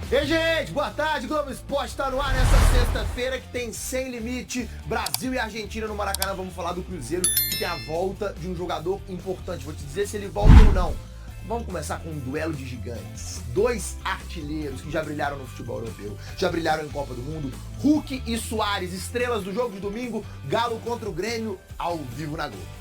E aí, gente, boa tarde, Globo Esporte está no ar nessa sexta-feira que tem Sem Limite, Brasil e Argentina no Maracanã. Vamos falar do Cruzeiro, que tem a volta de um jogador importante. Vou te dizer se ele volta ou não. Vamos começar com um duelo de gigantes. Dois artilheiros que já brilharam no futebol europeu, já brilharam em Copa do Mundo. Hulk e Suárez, estrelas do jogo de domingo, Galo contra o Grêmio, ao vivo na Globo.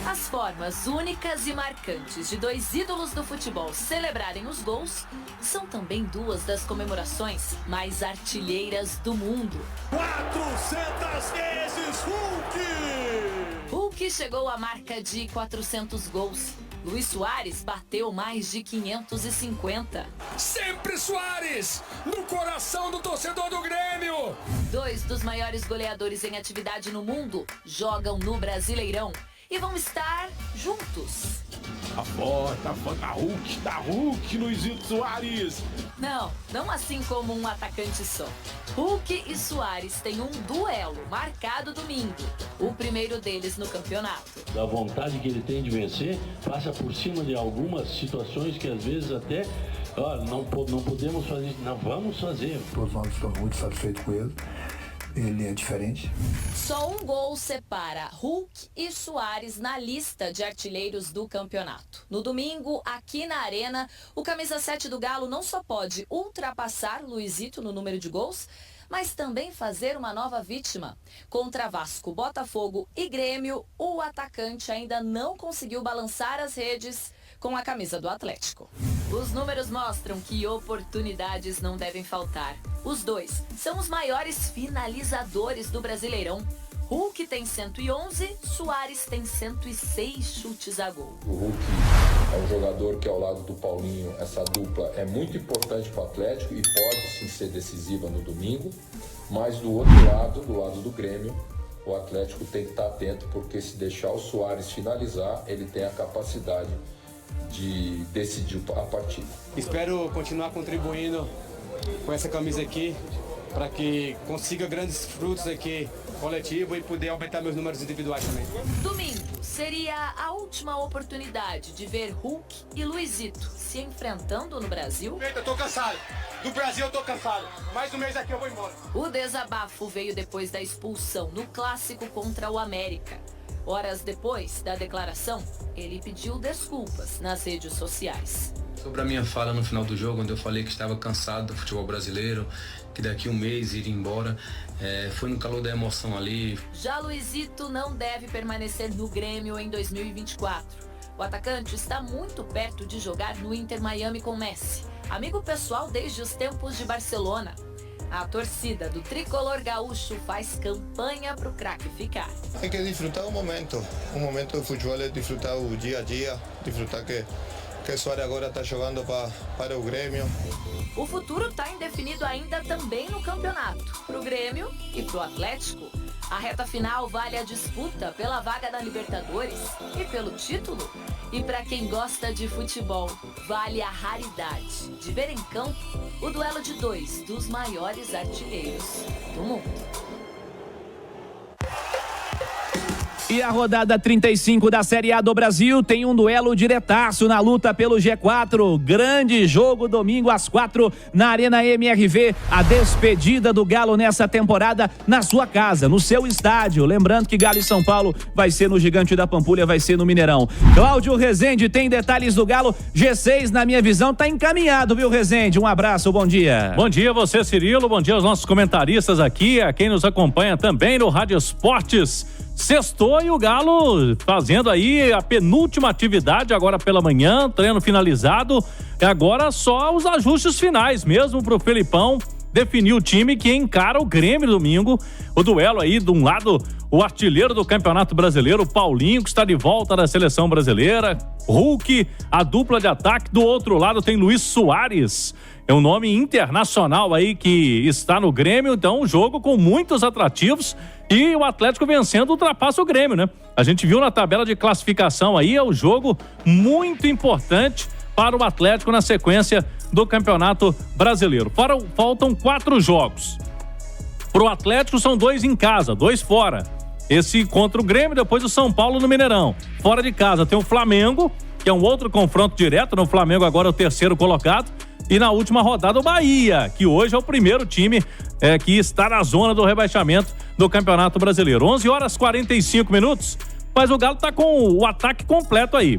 As formas únicas e marcantes de dois ídolos do futebol celebrarem os gols são também duas das comemorações mais artilheiras do mundo. 400 vezes Hulk! Hulk chegou à marca de 400 gols. Luiz Suárez bateu mais de 550. Sempre Suárez, no coração do torcedor do Grêmio! Dois dos maiores goleadores em atividade no mundo jogam no Brasileirão e vão estar juntos. A foto da Hulk, Luizito Suárez. Não assim como um atacante só. Hulk e Suárez têm um duelo marcado domingo, o primeiro deles no campeonato. Da vontade que ele tem de vencer, passa por cima de algumas situações que às vezes até não podemos fazer, não vamos fazer. Todos nós estamos muito satisfeitos com ele. Ele é diferente. Só um gol separa Hulk e Suárez na lista de artilheiros do campeonato. No domingo, aqui na Arena, o camisa 7 do Galo não só pode ultrapassar Luizito no número de gols, mas também fazer uma nova vítima. Contra Vasco, Botafogo e Grêmio, o atacante ainda não conseguiu balançar as redes com a camisa do Atlético. Os números mostram que oportunidades não devem faltar. Os dois são os maiores finalizadores do Brasileirão. Hulk tem 111, Suárez tem 106 chutes a gol. O Hulk é um jogador que, ao lado do Paulinho, essa dupla é muito importante para o Atlético e pode sim ser decisiva no domingo. Mas do outro lado, do lado do Grêmio, o Atlético tem que estar atento, porque se deixar o Suárez finalizar, ele tem a capacidade de decidir a partida. Espero continuar contribuindo com essa camisa aqui para que consiga grandes frutos aqui coletivo e poder aumentar meus números individuais também. Domingo seria a última oportunidade de ver Hulk e Luizito se enfrentando no Brasil. Eu tô cansado. Do Brasil eu tô cansado. Mais um mês aqui eu vou embora. O desabafo veio depois da expulsão no clássico contra o América. Horas depois da declaração, ele pediu desculpas nas redes sociais. Sobre a minha fala no final do jogo, onde eu falei que estava cansado do futebol brasileiro, que daqui um mês iria embora, foi no calor da emoção ali. Já Luizito não deve permanecer no Grêmio em 2024. O atacante está muito perto de jogar no Inter Miami com Messi, amigo pessoal desde os tempos de Barcelona. A torcida do tricolor gaúcho faz campanha para o craque ficar. Tem que desfrutar o momento. O momento do futebol é desfrutar o dia a dia, desfrutar que Suárez agora está jogando para o Grêmio. O futuro está indefinido ainda também no campeonato. Para o Grêmio e para o Atlético, a reta final vale a disputa pela vaga da Libertadores e pelo título. E para quem gosta de futebol, vale a raridade de ver em campo o duelo de dois dos maiores artilheiros do mundo. E a rodada 35 da Série A do Brasil tem um duelo diretaço na luta pelo G4. Grande jogo domingo às 4 na Arena MRV. A despedida do Galo nessa temporada na sua casa, no seu estádio. Lembrando que Galo e São Paulo vai ser no Gigante da Pampulha, vai ser no Mineirão. Cláudio Rezende tem detalhes do Galo. G6, na minha visão, tá encaminhado, viu, Rezende? Um abraço, bom dia. Bom dia a você, Cirilo. Bom dia aos nossos comentaristas aqui, a quem nos acompanha também no Rádio Esportes. Sextou e o Galo fazendo aí a penúltima atividade agora pela manhã, treino finalizado, e agora só os ajustes finais mesmo pro Felipão definir o time que encara o Grêmio domingo. O duelo aí, de um lado, o artilheiro do Campeonato Brasileiro, Paulinho, que está de volta da seleção brasileira, Hulk, a dupla de ataque, do outro lado tem Luiz Suárez. É um nome internacional aí que está no Grêmio, então um jogo com muitos atrativos e o Atlético vencendo ultrapassa o Grêmio, né? A gente viu na tabela de classificação aí, é um jogo muito importante para o Atlético na sequência do Campeonato Brasileiro. Faltam 4 jogos. Pro Atlético são 2 em casa, 2 fora. esse contra o Grêmio, depois o São Paulo no Mineirão. Fora de casa tem o Flamengo, que é um outro confronto direto, no Flamengo agora é o terceiro colocado, e na última rodada o Bahia, que hoje é o primeiro time que está na zona do rebaixamento do Campeonato Brasileiro. 11h45, mas o Galo tá com o ataque completo aí.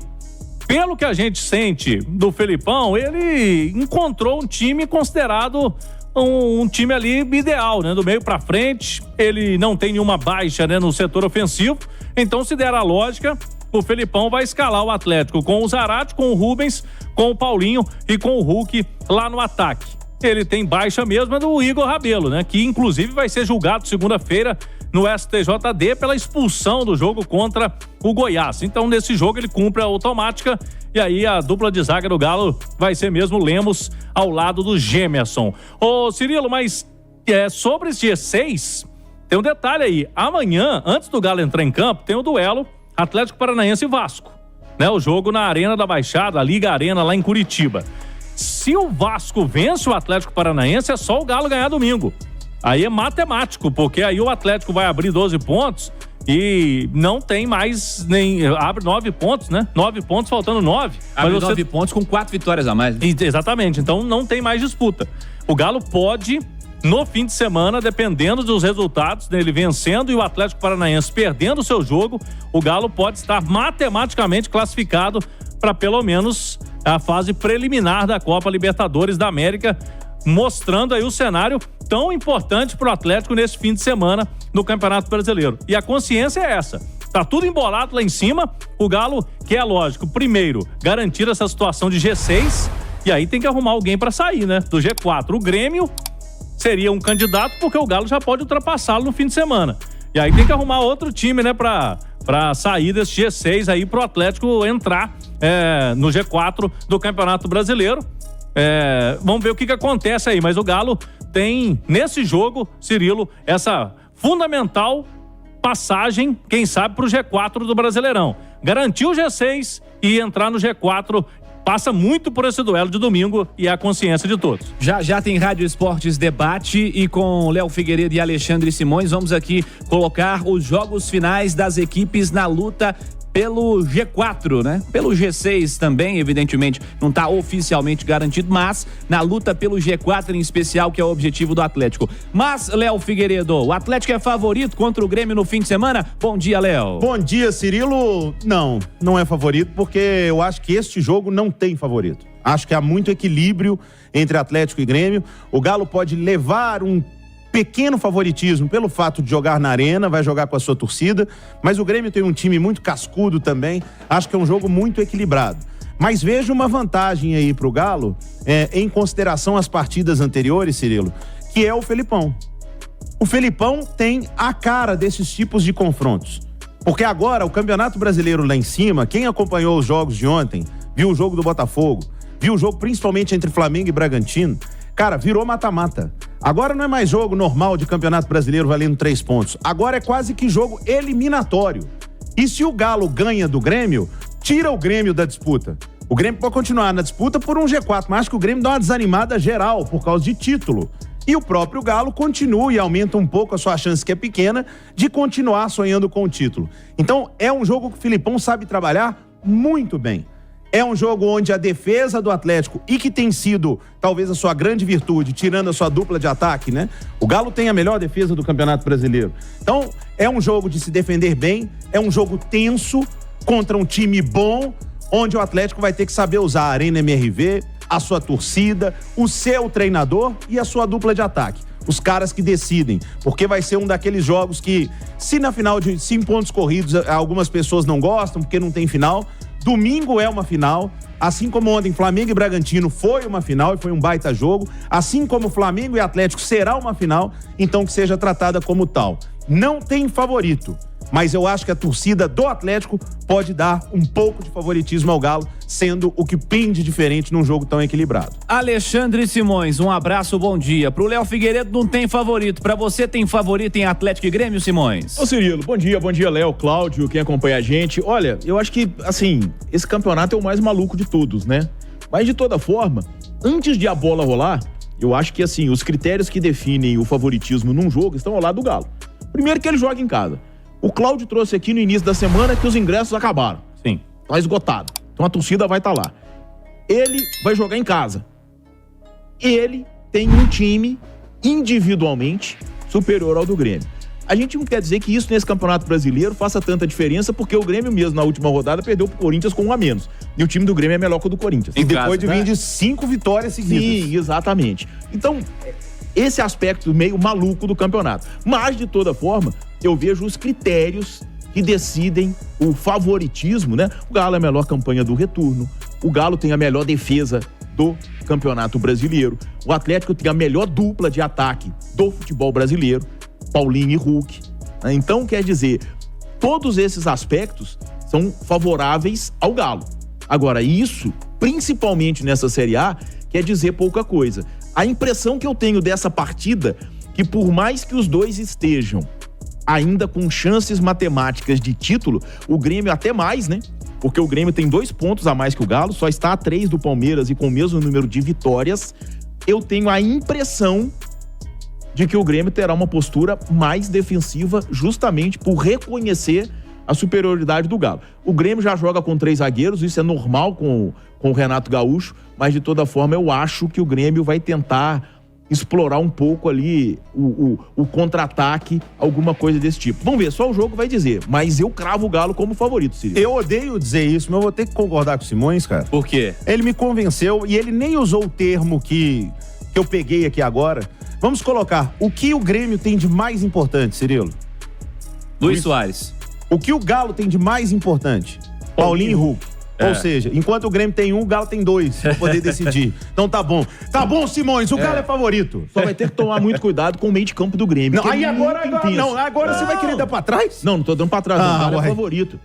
Pelo que a gente sente do Felipão, ele encontrou um time considerado um time ali ideal, né? Do meio pra frente, ele não tem nenhuma baixa, né, no setor ofensivo, então se der a lógica, o Felipão vai escalar o Atlético com o Zarate, com o Rubens, com o Paulinho e com o Hulk lá no ataque. Ele tem baixa mesmo do Igor Rabelo, né? Que inclusive vai ser julgado segunda-feira no STJD pela expulsão do jogo contra o Goiás. Então, nesse jogo, ele cumpre a automática e aí a dupla de zaga do Galo vai ser mesmo Lemos ao lado do Gemerson. Ô, Cirilo, mas sobre esse G6, tem um detalhe aí. Amanhã, antes do Galo entrar em campo, tem o duelo Atlético Paranaense e Vasco, né? O jogo na Arena da Baixada, a Liga Arena, lá em Curitiba. Se o Vasco vence o Atlético Paranaense, é só o Galo ganhar domingo. Aí é matemático, porque aí o Atlético vai abrir 12 pontos e não tem mais abre 9 pontos, né? 9 pontos, faltando 9. Abre 9 pontos com 4 vitórias a mais. Exatamente, então não tem mais disputa. O Galo pode, no fim de semana, dependendo dos resultados, dele vencendo e o Atlético Paranaense perdendo o seu jogo, o Galo pode estar matematicamente classificado para pelo menos a fase preliminar da Copa Libertadores da América, mostrando aí o cenário tão importante para o Atlético nesse fim de semana no Campeonato Brasileiro. E a consciência é essa. Tá tudo embolado lá em cima. O Galo quer, lógico, primeiro, garantir essa situação de G6 e aí tem que arrumar alguém para sair, né? Do G4. O Grêmio seria um candidato porque o Galo já pode ultrapassá-lo no fim de semana. E aí tem que arrumar outro time, né? Pra sair desse G6 aí pro Atlético entrar no G4 do Campeonato Brasileiro. Vamos ver o que acontece aí, mas o Galo tem nesse jogo, Cirilo, essa fundamental passagem, quem sabe, pro G4 do Brasileirão. Garantir o G6 e entrar no G4 passa muito por esse duelo de domingo e é a consciência de todos. Já tem Rádio Esportes Debate e com Léo Figueiredo e Alexandre Simões vamos aqui colocar os jogos finais das equipes na luta pelo G4, né? Pelo G6 também, evidentemente, não está oficialmente garantido, mas na luta pelo G4 em especial, que é o objetivo do Atlético. Mas, Léo Figueiredo, o Atlético é favorito contra o Grêmio no fim de semana? Bom dia, Léo. Bom dia, Cirilo. Não é favorito, porque eu acho que este jogo não tem favorito. Acho que há muito equilíbrio entre Atlético e Grêmio. O Galo pode levar um pequeno favoritismo pelo fato de jogar na Arena, vai jogar com a sua torcida, mas o Grêmio tem um time muito cascudo também, acho que é um jogo muito equilibrado. Mas vejo uma vantagem aí pro Galo, em consideração às partidas anteriores, Cirilo, que é o Felipão. O Felipão tem a cara desses tipos de confrontos, porque agora o Campeonato Brasileiro lá em cima, quem acompanhou os jogos de ontem, viu o jogo do Botafogo, viu o jogo principalmente entre Flamengo e Bragantino, cara, virou mata-mata. Agora não é mais jogo normal de Campeonato Brasileiro valendo 3 pontos. Agora é quase que jogo eliminatório. E se o Galo ganha do Grêmio, tira o Grêmio da disputa. O Grêmio pode continuar na disputa por um G4, mas acho que o Grêmio dá uma desanimada geral por causa de título. E o próprio Galo continua e aumenta um pouco a sua chance, que é pequena, de continuar sonhando com o título. Então é um jogo que o Filipão sabe trabalhar muito bem. É um jogo onde a defesa do Atlético, e que tem sido talvez a sua grande virtude, tirando a sua dupla de ataque, né? O Galo tem a melhor defesa do Campeonato Brasileiro. Então, é um jogo de se defender bem, é um jogo tenso contra um time bom, onde o Atlético vai ter que saber usar a Arena MRV, a sua torcida, o seu treinador e a sua dupla de ataque. Os caras que decidem, porque vai ser um daqueles jogos que, se na final de 5 pontos corridos algumas pessoas não gostam, porque não tem final, domingo é uma final, assim como ontem Flamengo e Bragantino foi uma final e foi um baita jogo, assim como Flamengo e Atlético será uma final, então que seja tratada como tal. Não tem favorito, mas eu acho que a torcida do Atlético pode dar um pouco de favoritismo ao Galo, sendo o que pende diferente num jogo tão equilibrado. Alexandre Simões, um abraço, bom dia. Pro Léo Figueiredo não tem favorito, pra você tem favorito em Atlético e Grêmio, Simões? Ô Cirilo, bom dia Léo, Cláudio, quem acompanha a gente. Olha, eu acho que, assim, esse campeonato é o mais maluco de todos, né? Mas de toda forma, antes de a bola rolar, eu acho que, assim, os critérios que definem o favoritismo num jogo estão ao lado do Galo. Primeiro que ele joga em casa. O Cláudio trouxe aqui no início da semana que os ingressos acabaram. Sim. Tá esgotado. Então a torcida vai estar lá. Ele vai jogar em casa. Ele tem um time individualmente superior ao do Grêmio. A gente não quer dizer que isso nesse Campeonato Brasileiro faça tanta diferença, porque o Grêmio mesmo na última rodada perdeu pro Corinthians com 1 a menos. E o time do Grêmio é melhor que o do Corinthians. E depois de vir de 5 vitórias seguidas. Sim, exatamente. Então, esse aspecto meio maluco do campeonato. Mas, de toda forma, eu vejo os critérios que decidem o favoritismo, né? O Galo é a melhor campanha do retorno. O Galo tem a melhor defesa do Campeonato Brasileiro. O Atlético tem a melhor dupla de ataque do futebol brasileiro. Paulinho e Hulk. Então, quer dizer, todos esses aspectos são favoráveis ao Galo. Agora, isso, principalmente nessa Série A, quer dizer pouca coisa. A impressão que eu tenho dessa partida, que por mais que os dois estejam ainda com chances matemáticas de título, o Grêmio até mais, né? Porque o Grêmio tem 2 pontos a mais que o Galo, só está a 3 do Palmeiras e com o mesmo número de vitórias. Eu tenho a impressão de que o Grêmio terá uma postura mais defensiva justamente por reconhecer a superioridade do Galo. O Grêmio já joga com 3 zagueiros, isso é normal com o Renato Gaúcho, mas de toda forma eu acho que o Grêmio vai tentar explorar um pouco ali o contra-ataque, alguma coisa desse tipo. Vamos ver, só o jogo vai dizer, mas eu cravo o Galo como favorito, Ciro. Eu odeio dizer isso, mas eu vou ter que concordar com o Simões, cara. Por quê? Ele me convenceu e ele nem usou o termo que eu peguei aqui agora. Vamos colocar o que o Grêmio tem de mais importante, Cirilo? Luiz Soares. O que o Galo tem de mais importante? Paulinho e Hulk. Ou seja, enquanto o Grêmio tem 1, o Galo tem 2 pra poder decidir. Então tá bom. Tá bom, Simões, o Galo é favorito. Só vai ter que tomar muito cuidado com o meio de campo do Grêmio. Não, aí agora você vai querer dar pra trás? Não tô dando pra trás. O Galo é favorito.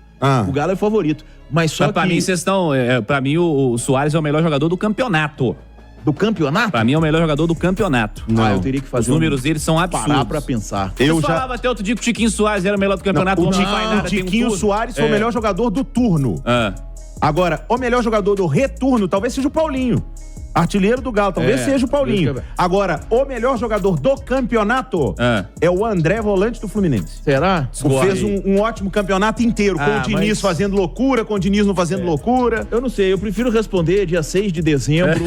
O Galo é favorito. Mas só pra que... mim, vocês estão... Pra mim, o Soares é o melhor jogador do campeonato. Do campeonato? Pra mim é o melhor jogador do campeonato. Não, eu teria que fazer os números dele são absurdos. Parar pra pensar. Eu falava até outro dia que o Tiquinho Soares era o melhor do campeonato. O Tiquinho Soares foi o melhor jogador do turno. Agora, o melhor jogador do retorno talvez seja o Paulinho. Artilheiro do Galo, talvez seja o Paulinho. Agora, o melhor jogador do campeonato é o André, volante do Fluminense. Será? Fez um ótimo campeonato inteiro, com o Diniz fazendo loucura, com o Diniz não fazendo loucura. Eu não sei, eu prefiro responder dia 6 de dezembro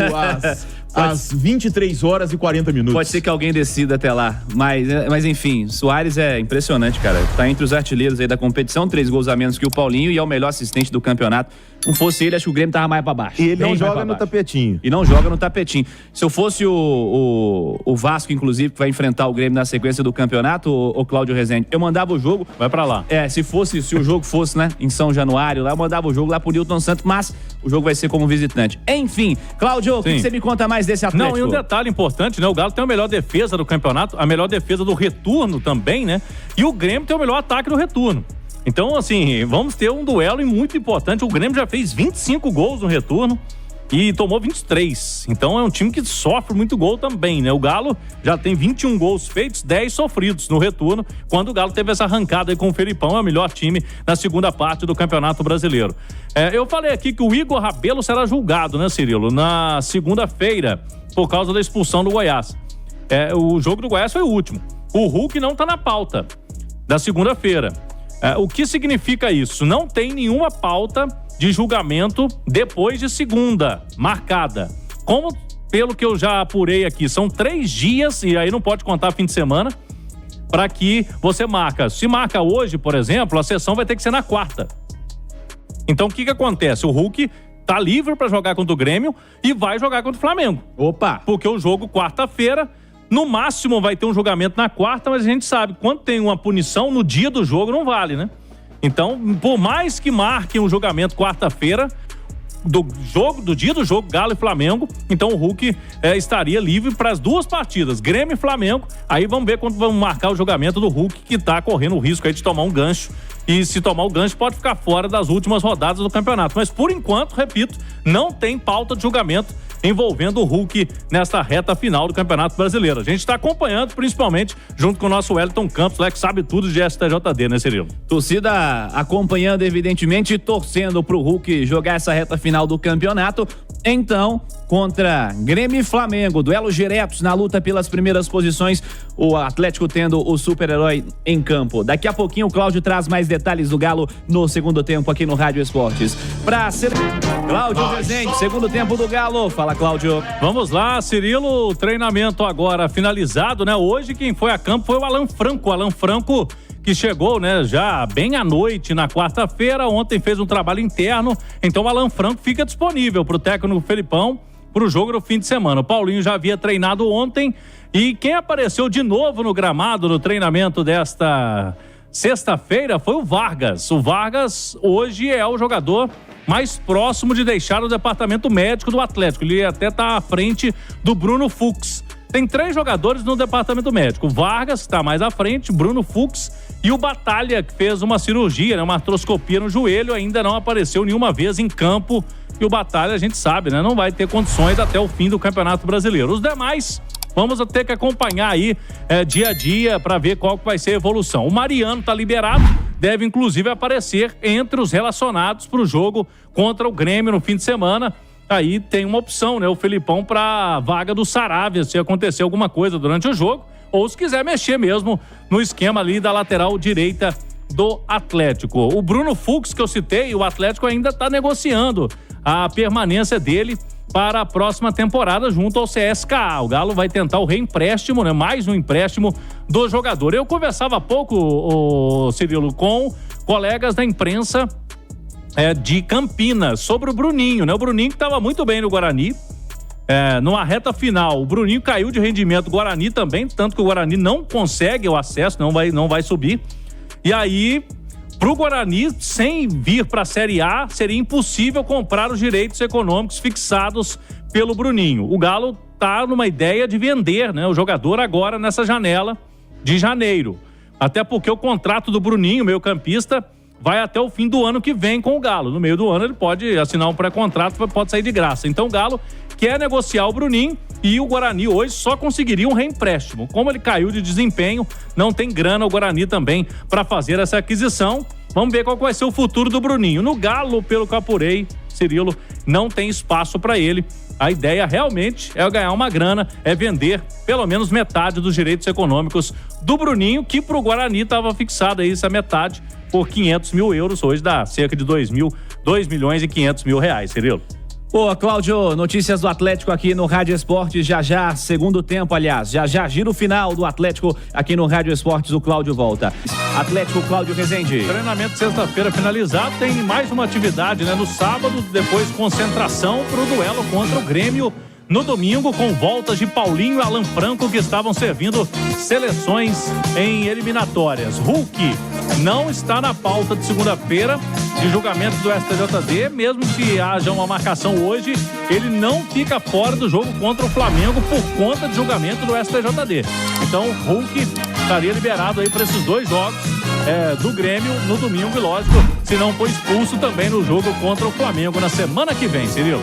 às 23 horas e 40 minutos. Pode ser que alguém decida até lá, mas enfim, Soares é impressionante, cara. Tá entre os artilheiros aí da competição, 3 gols a menos que o Paulinho e é o melhor assistente do campeonato. Não fosse ele, acho que o Grêmio tava mais pra baixo. E ele não joga no tapetinho. E não joga no tapetinho. Se eu fosse o Vasco, inclusive, que vai enfrentar o Grêmio na sequência do campeonato, o Cláudio Rezende, eu mandava o jogo... Vai pra lá. Se o jogo fosse, né, em São Januário, lá eu mandava o jogo lá pro Nilton Santos, mas o jogo vai ser como visitante. Enfim, Cláudio, o que você me conta mais desse Atlético? Não, e um detalhe importante, né, o Galo tem a melhor defesa do campeonato, a melhor defesa do retorno também, né, e o Grêmio tem o melhor ataque do retorno. Então, assim, vamos ter um duelo muito importante. O Grêmio já fez 25 gols no retorno e tomou 23. Então é um time que sofre muito gol também, né? O Galo já tem 21 gols feitos, 10 sofridos no retorno, quando o Galo teve essa arrancada aí com o Felipão, é o melhor time na segunda parte do Campeonato Brasileiro. Eu falei aqui que o Igor Rabelo será julgado, né, Cirilo? Na segunda-feira, por causa da expulsão do Goiás. O jogo do Goiás foi o último. O Hulk não tá na pauta da segunda-feira. O que significa isso? Não tem nenhuma pauta de julgamento depois de segunda, marcada. Como, pelo que eu já apurei aqui, são 3 dias, e aí não pode contar fim de semana, para que você marca. Se marca hoje, por exemplo, a sessão vai ter que ser na quarta. Então, o que acontece? O Hulk tá livre para jogar contra o Grêmio e vai jogar contra o Flamengo. Opa! Porque o jogo quarta-feira... No máximo vai ter um julgamento na quarta, mas a gente sabe, quando tem uma punição, no dia do jogo não vale, né? Então, por mais que marquem um julgamento quarta-feira, do dia do jogo, Galo e Flamengo, então o Hulk estaria livre para as 2 partidas, Grêmio e Flamengo. Aí vamos ver quando vamos marcar o julgamento do Hulk, que tá correndo o risco aí de tomar um gancho. E se tomar o gancho, pode ficar fora das últimas rodadas do campeonato. Mas por enquanto, repito, não tem pauta de julgamento envolvendo o Hulk nesta reta final do Campeonato Brasileiro. A gente está acompanhando, principalmente junto com o nosso Wellington Campos, lá que sabe tudo de STJD, né, Cirilo? Torcida acompanhando, evidentemente, e torcendo pro Hulk jogar essa reta final do campeonato. Então, contra Grêmio e Flamengo, duelos diretos na luta pelas primeiras posições, o Atlético tendo o super-herói em campo. Daqui a pouquinho o Cláudio traz mais detalhes do Galo no segundo tempo aqui no Rádio Esportes. Cláudio Rezende, segundo tempo do Galo. Fala, Cláudio. Vamos lá, Cirilo, o treinamento agora finalizado, né? Hoje quem foi a campo foi o Alan Franco. O Alan Franco que chegou, né, já bem à noite na quarta-feira, ontem fez um trabalho interno, então o Alan Franco fica disponível para o técnico Felipão para o jogo no fim de semana. O Paulinho já havia treinado ontem e quem apareceu de novo no gramado no treinamento desta sexta-feira foi o Vargas. O Vargas hoje é o jogador mais próximo de deixar o departamento médico do Atlético. Ele até está à frente do Bruno Fux. Tem 3 jogadores no departamento médico. O Vargas está mais à frente, Bruno Fux e o Batalha, que fez uma cirurgia, né, uma artroscopia no joelho, ainda não apareceu nenhuma vez em campo. E o Batalha, a gente sabe, né, não vai ter condições até o fim do Campeonato Brasileiro. Os demais, vamos ter que acompanhar aí dia a dia para ver qual que vai ser a evolução. O Mariano está liberado, deve inclusive aparecer entre os relacionados para o jogo contra o Grêmio no fim de semana. Aí tem uma opção, né? O Felipão para vaga do Saravia, se acontecer alguma coisa durante o jogo, ou se quiser mexer mesmo no esquema ali da lateral direita do Atlético. O Bruno Fux, que eu citei, o Atlético ainda está negociando a permanência dele para a próxima temporada junto ao CSKA. O Galo vai tentar o reempréstimo, né? Mais um empréstimo do jogador. Eu conversava há pouco, Cirilo, com colegas da imprensa de Campinas sobre o Bruninho, né? O Bruninho que estava muito bem no Guarani, numa reta final, o Bruninho caiu de rendimento, o Guarani também, tanto que o Guarani não consegue o acesso, não vai subir. E aí, pro Guarani, sem vir para a Série A, seria impossível comprar os direitos econômicos fixados pelo Bruninho. O Galo tá numa ideia de vender, né, o jogador agora nessa janela de janeiro. Até porque o contrato do Bruninho, meio-campista, vai até o fim do ano que vem com o Galo. No meio do ano ele pode assinar um pré-contrato, pode sair de graça. Então o Galo quer negociar o Bruninho e o Guarani hoje só conseguiria um reempréstimo. Como ele caiu de desempenho, não tem grana o Guarani também para fazer essa aquisição. Vamos ver qual vai ser o futuro do Bruninho. No Galo, pelo que eu apurei, Cirilo, não tem espaço para ele. A ideia realmente é ganhar uma grana, é vender pelo menos metade dos direitos econômicos do Bruninho, que pro Guarani estava fixado aí essa metade por 500 mil euros, hoje dá cerca de 2 milhões e 500 mil reais, Cirilo. Ô, Cláudio, notícias do Atlético aqui no Rádio Esportes, já, segundo tempo, aliás, já giro final do Atlético aqui no Rádio Esportes, o Cláudio volta. Atlético, Cláudio Rezende. Treinamento sexta-feira finalizado, tem mais uma atividade, né? No sábado, depois concentração pro duelo contra o Grêmio. No domingo, com voltas de Paulinho e Alan Franco, que estavam servindo seleções em eliminatórias. Hulk não está na pauta de segunda-feira de julgamento do STJD, mesmo que haja uma marcação hoje, ele não fica fora do jogo contra o Flamengo por conta de julgamento do STJD. Então, o Hulk estaria liberado aí para esses 2 jogos do Grêmio no domingo, e lógico, se não for expulso também no jogo contra o Flamengo na semana que vem, Cirilo.